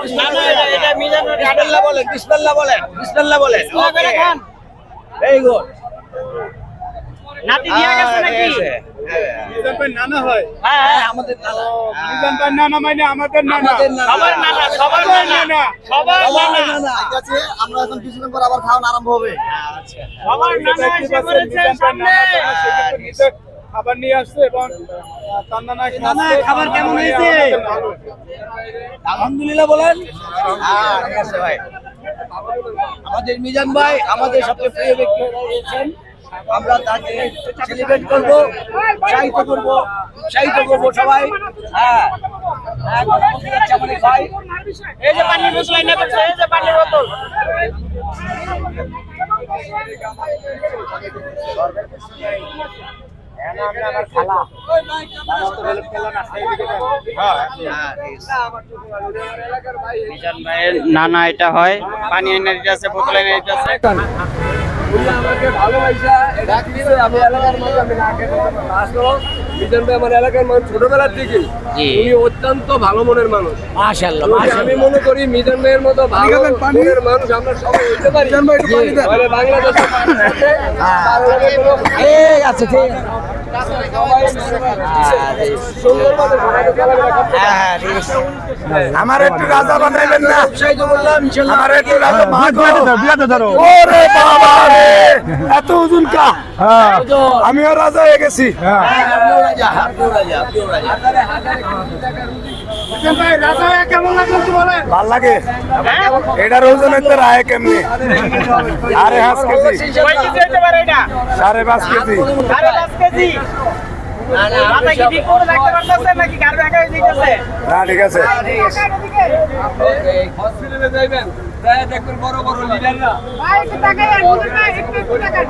বিসমিল্লাহ বলেন, বিসমিল্লাহ বলেন, বিসমিল্লাহ বলেন। Very good. নাতি দিয়া গেছে নাকি? মিজান ভাই নানা হয়। হ্যাঁ, আমাদের নানা। মিজান ভাই নানা মানে আমাদের নানা। আমাদের নানা। সবার নানা, সবার নানা, সবার নানা। ঠিক আছে, আমরা এখন কিছুক্ষণ পর আবার খাওয়ানো আরম্ভ হবে। আচ্ছা। সবার নানা এসে পড়েছে সামনে। খাবার নিয়ে আসছে এবং তার নানা খাবার কেমন হয়েছে? আলহামদুলিল্লাহ বলেন। হ্যাঁ, ঠিক আছে ভাই। আমাদের মিজান ভাই আমাদের সবচেয়ে প্রিয় ব্যক্তি হয়েছেন। আমরা তাকে সেলিব্রেট করবো, উৎসাহিত করবো সবাই। হ্যাঁ, ভাই এই যে পানির বোতল এনে করছে, এই যে পানির বোতল। মিজান ভাইয়ের নানা এটা হয়, পানি এনে দিতেছে, বোতল এনে দিতেছে। আমাকে ভালোবাসা ডাকতেছে, আমি এলাকার মানুষ, আমি না খেতে আসলো। মিজান ভাই আমার এলাকার মানুষ ছোটবেলার থেকে, উনি অত্যন্ত ভালো মনের মানুষ। মাশাআল্লাহ, আমি মনে করি মিজান ভাইয়ের মতো ভালো মনের মানুষ আমরা সবাই হইতে পারি। তাহলে বাংলাদেশের ঠিক আছে, ঠিক আছে। সুন্দরভাবে সমাজে চলাফেরা করতে পারি। হ্যাঁ, ঠিক আছে। আমার একটু রাজা বানাইবেন না? উৎসাহিত করলাম ইনশাআল্লাহ। আমার একটু রাজা ওরে বাবা রে, এত ওজন কা? আমিও রাজা হয়ে গেছি। আপনিও রাজা, আপনিও রাজা, আপনিও রাজা। রাজা হয়ে কেমন লাগলো একটু বলেন। ভাল লাগে। এটার ওজনের তো রায় কেমনি? 5.5 কেজি, কয় কেজি হইতে পারে এটা? 5.5 কেজি। 5.5 কেজি। মাথা কি ঠিক করে রাখতে পারতেছে নাকি গাড়ি একা হয়ে যাইতেছে? না, ঠিক আছে। হসপিটালে যাইবেন, যাই দেখবেন বড় বড় লিডাররা। ভাই একটু তাকাই, একটু তাকাই।